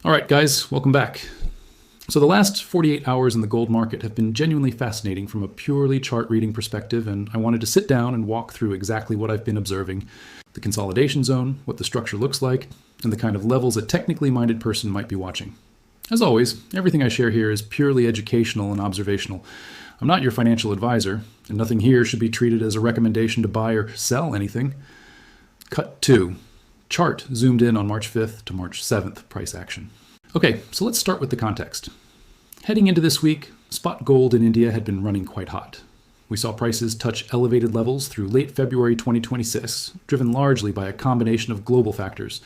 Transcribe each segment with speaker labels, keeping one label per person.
Speaker 1: All right, guys, welcome back. So the last 48 hours in the gold market have been genuinely fascinating from a purely chart reading perspective, and I wanted to sit down and walk through exactly what I've been observing, the consolidation zone, what the structure looks like, and the kind of levels a technically minded person might be watching. As always, everything I share here is purely educational and observational. I'm not your financial advisor, and nothing here should be treated as a recommendation to buy or sell anything. Cut 2. Chart zoomed in on March 5th to March 7th price action. Okay, so let's start with the context. Heading into this week, spot gold in India had been running quite hot. We saw prices touch elevated levels through late February 2026, driven largely by a combination of global factors.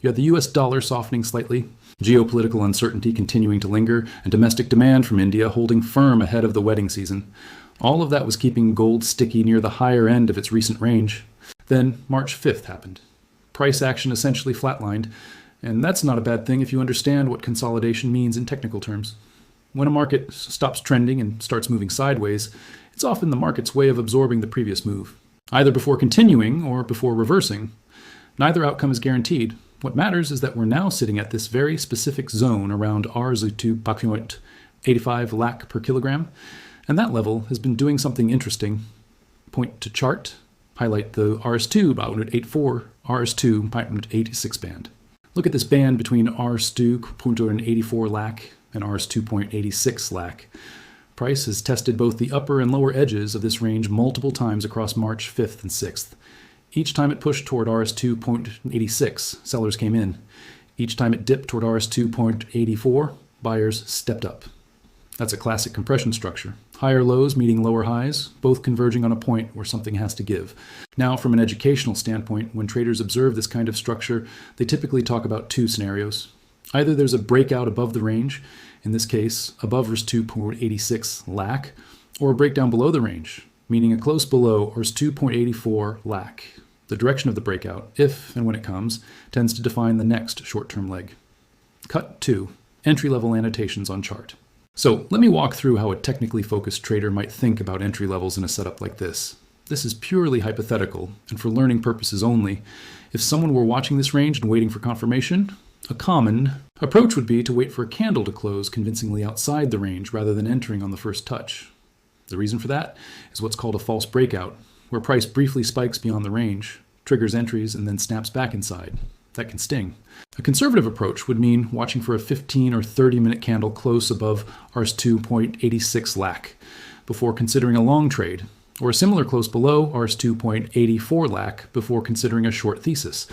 Speaker 1: You had the US dollar softening slightly, geopolitical uncertainty continuing to linger, and domestic demand from India holding firm ahead of the wedding season. All of that was keeping gold sticky near the higher end of its recent range. Then March 5th happened. Price action essentially flatlined, and that's not a bad thing if you understand what consolidation means in technical terms. When a market stops trending and starts moving sideways, it's often the market's way of absorbing the previous move, either before continuing or before reversing. Neither outcome is guaranteed. What matters is that we're now sitting at this very specific zone around Rs2.85 lakh per kilogram, and that level has been doing something interesting. Point to chart, highlight the Rs2.84, Rs2.86 band. Look at this band between Rs2.84 lakh and Rs2.86 lakh. Price has tested both the upper and lower edges of this range multiple times across March 5th and 6th. Each time it pushed toward Rs2.86, sellers came in. Each time it dipped toward Rs2.84, buyers stepped up. That's a classic compression structure. Higher lows meeting lower highs, both converging on a point where something has to give. Now, from an educational standpoint, when traders observe this kind of structure, they typically talk about two scenarios. Either there's a breakout above the range, in this case, above Rs2.86 lakh, or a breakdown below the range, meaning a close below Rs2.84 lakh. The direction of the breakout, if and when it comes, tends to define the next short-term leg. Cut 2. Entry-level annotations on chart. So let me walk through how a technically focused trader might think about entry levels in a setup like this. This is purely hypothetical, and for learning purposes only. If someone were watching this range and waiting for confirmation, a common approach would be to wait for a candle to close convincingly outside the range rather than entering on the first touch. The reason for that is what's called a false breakout, where price briefly spikes beyond the range, triggers entries, and then snaps back inside. That can sting. A conservative approach would mean watching for a 15 or 30-minute candle close above Rs2.86 lakh before considering a long trade, or a similar close below Rs2.84 lakh before considering a short thesis.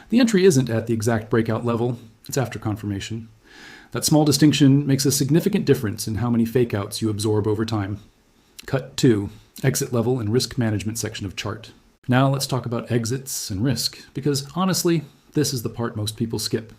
Speaker 1: The entry isn't at the exact breakout level, it's after confirmation. That small distinction makes a significant difference in how many fakeouts you absorb over time. Cut 2. Exit level and risk management section of chart. Now let's talk about exits and risk, because honestly, this is the part most people skip.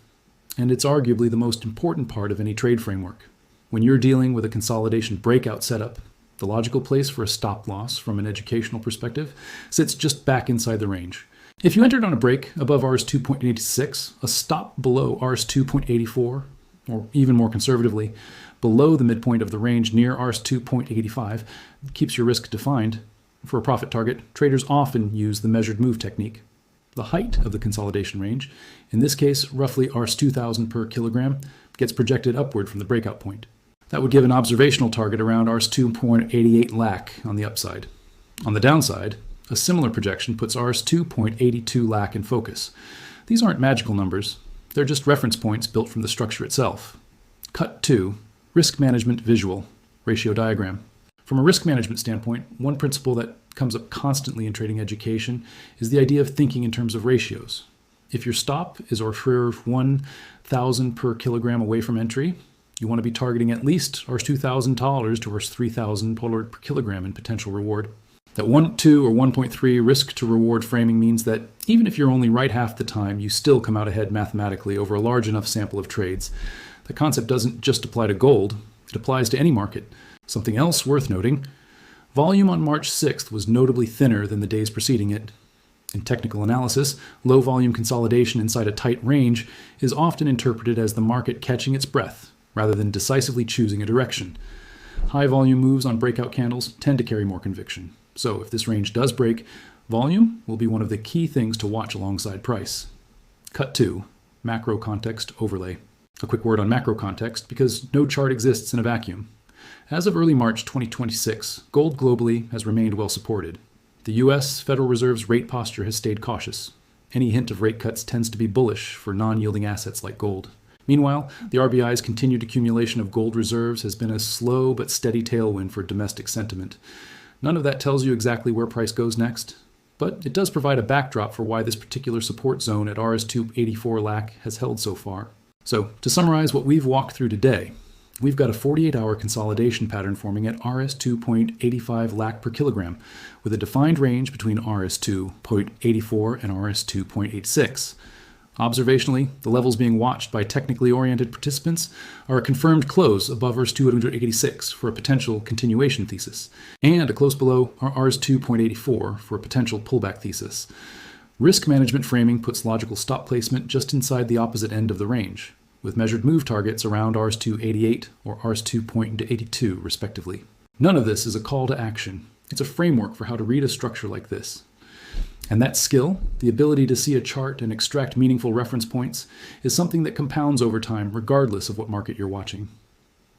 Speaker 1: And it's arguably the most important part of any trade framework. When you're dealing with a consolidation breakout setup, the logical place for a stop loss from an educational perspective sits just back inside the range. If you entered on a break above Rs2.86, a stop below Rs2.84, or even more conservatively, below the midpoint of the range near Rs2.85, keeps your risk defined. For a profit target, traders often use the measured move technique. The height of the consolidation range, in this case roughly Rs2,000 per kilogram, gets projected upward from the breakout point. That would give an observational target around Rs2.88 lakh on the upside. On the downside, a similar projection puts Rs2.82 lakh in focus. These aren't magical numbers, they're just reference points built from the structure itself. Cut 2. Risk management visual, ratio diagram. From a risk management standpoint, one principle that comes up constantly in trading education is the idea of thinking in terms of ratios. If your stop is Rs 1,000 per kilogram away from entry, you want to be targeting at least Rs2,000 to Rs 3,000 per kilogram in potential reward. That 1, 2, or 1.3 risk to reward framing means that even if you're only right half the time, you still come out ahead mathematically over a large enough sample of trades. The concept doesn't just apply to gold, it applies to any market. Something else worth noting, volume on March 6th was notably thinner than the days preceding it. In technical analysis, low volume consolidation inside a tight range is often interpreted as the market catching its breath, rather than decisively choosing a direction. High volume moves on breakout candles tend to carry more conviction. So if this range does break, volume will be one of the key things to watch alongside price. Cut 2. Macro context overlay. A quick word on macro context, because no chart exists in a vacuum. As of early March 2026, gold globally has remained well supported. The U.S. Federal Reserve's rate posture has stayed cautious. Any hint of rate cuts tends to be bullish for non-yielding assets like gold. Meanwhile, the RBI's continued accumulation of gold reserves has been a slow but steady tailwind for domestic sentiment. None of that tells you exactly where price goes next, but it does provide a backdrop for why this particular support zone at RS284 lakh has held so far. So, to summarize what we've walked through today, we've got a 48-hour consolidation pattern forming at RS2.85 lakh per kilogram, with a defined range between RS2.84 and RS2.86. Observationally, the levels being watched by technically oriented participants are a confirmed close above RS286 for a potential continuation thesis, and a close below RS2.84 for a potential pullback thesis. Risk management framing puts logical stop placement just inside the opposite end of the range, with measured move targets around RS288 or RS2.82 respectively. None of this is a call to action. It's a framework for how to read a structure like this. And that skill, the ability to see a chart and extract meaningful reference points, is something that compounds over time regardless of what market you're watching.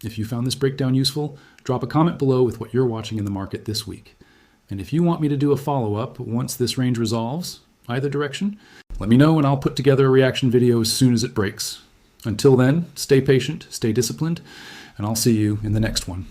Speaker 1: If you found this breakdown useful, drop a comment below with what you're watching in the market this week. And if you want me to do a follow-up once this range resolves, either direction, let me know and I'll put together a reaction video as soon as it breaks. Until then, stay patient, stay disciplined, and I'll see you in the next one.